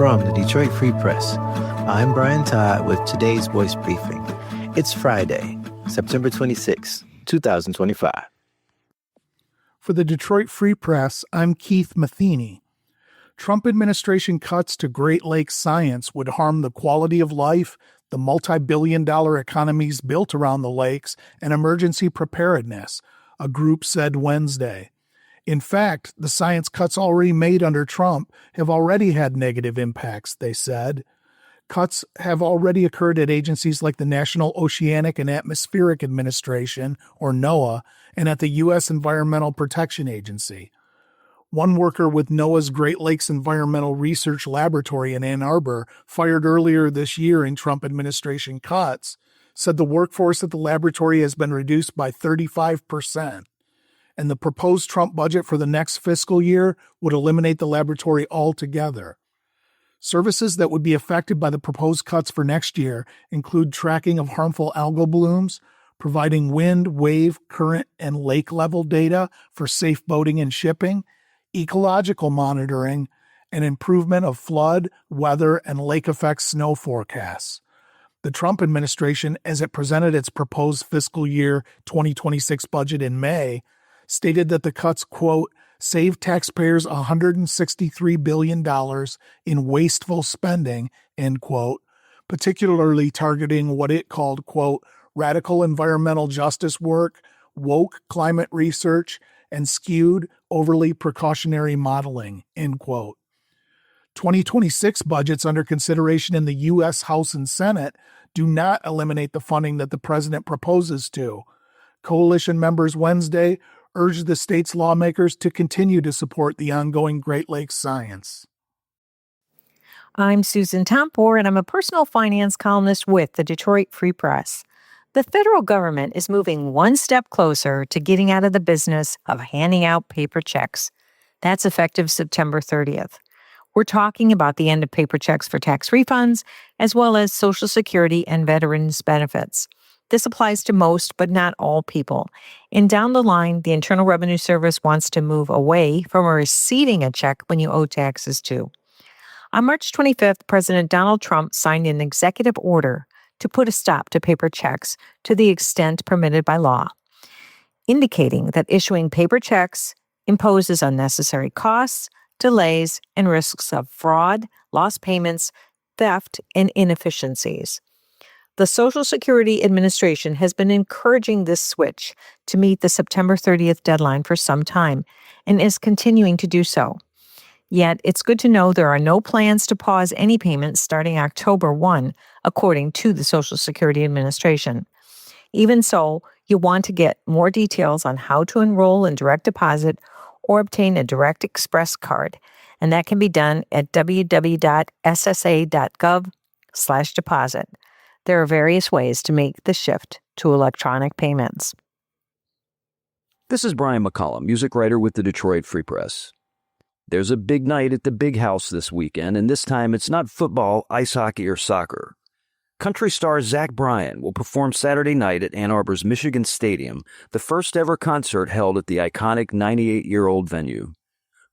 From the Detroit Free Press, I'm Brian Todd with today's voice briefing. It's Friday, September 26, 2025. For the Detroit Free Press, I'm Keith Matheny. Trump administration cuts to Great Lakes science would harm the quality of life, the multi-billion-dollar economies built around the lakes, and emergency preparedness, a group said Wednesday. In fact, the science cuts already made under Trump have already had negative impacts, they said. Cuts have already occurred at agencies like the National Oceanic and Atmospheric Administration, or NOAA, and at the U.S. Environmental Protection Agency. One worker with NOAA's Great Lakes Environmental Research Laboratory in Ann Arbor, fired earlier this year in Trump administration cuts, said the workforce at the laboratory has been reduced by 35%. And the proposed Trump budget for the next fiscal year would eliminate the laboratory altogether. Services that would be affected by the proposed cuts for next year include tracking of harmful algal blooms, providing wind, wave, current, and lake level data for safe boating and shipping, ecological monitoring, and improvement of flood, weather, and lake effect snow forecasts. The Trump administration, as it presented its proposed fiscal year 2026 budget in May, stated that the cuts, quote, save taxpayers $163 billion in wasteful spending, end quote, particularly targeting what it called, quote, radical environmental justice work, woke climate research, and skewed, overly precautionary modeling, end quote. 2026 budgets under consideration in the U.S. House and Senate do not eliminate the funding that the president proposes to. Coalition members Wednesday urged the state's lawmakers to continue to support the ongoing Great Lakes science. I'm Susan Tompor, and I'm a personal finance columnist with the Detroit Free Press. The federal government is moving one step closer to getting out of the business of handing out paper checks. That's effective September 30th. We're talking about the end of paper checks for tax refunds, as well as Social Security and veterans benefits. This applies to most, but not all people. And down the line, the Internal Revenue Service wants to move away from receiving a check when you owe taxes too. On March 25th, President Donald Trump signed an executive order to put a stop to paper checks to the extent permitted by law, indicating that issuing paper checks imposes unnecessary costs, delays, and risks of fraud, lost payments, theft, and inefficiencies. The Social Security Administration has been encouraging this switch to meet the September 30th deadline for some time and is continuing to do so. Yet, it's good to know there are no plans to pause any payments starting October 1, according to the Social Security Administration. Even so, you want to get more details on how to enroll in direct deposit or obtain a Direct Express card, and that can be done at www.ssa.gov/deposit. There are various ways to make the shift to electronic payments. This is Brian McCollum, music writer with the Detroit Free Press. There's a big night at the Big House this weekend, and this time it's not football, ice hockey, or soccer. Country star Zach Bryan will perform Saturday night at Ann Arbor's Michigan Stadium, the first ever concert held at the iconic 98-year-old venue.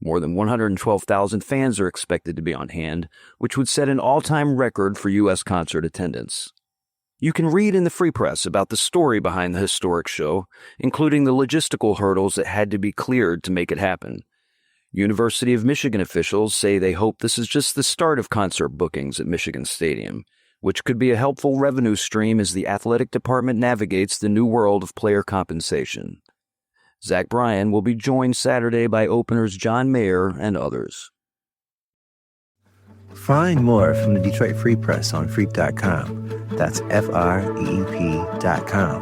More than 112,000 fans are expected to be on hand, which would set an all-time record for U.S. concert attendance. You can read in the Free Press about the story behind the historic show, including the logistical hurdles that had to be cleared to make it happen. University of Michigan officials say they hope this is just the start of concert bookings at Michigan Stadium, which could be a helpful revenue stream as the athletic department navigates the new world of player compensation. Zach Bryan will be joined Saturday by openers John Mayer and others. Find more from the Detroit Free Press on freep.com. That's FREEP.com.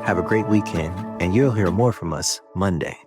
Have a great weekend, and you'll hear more from us Monday.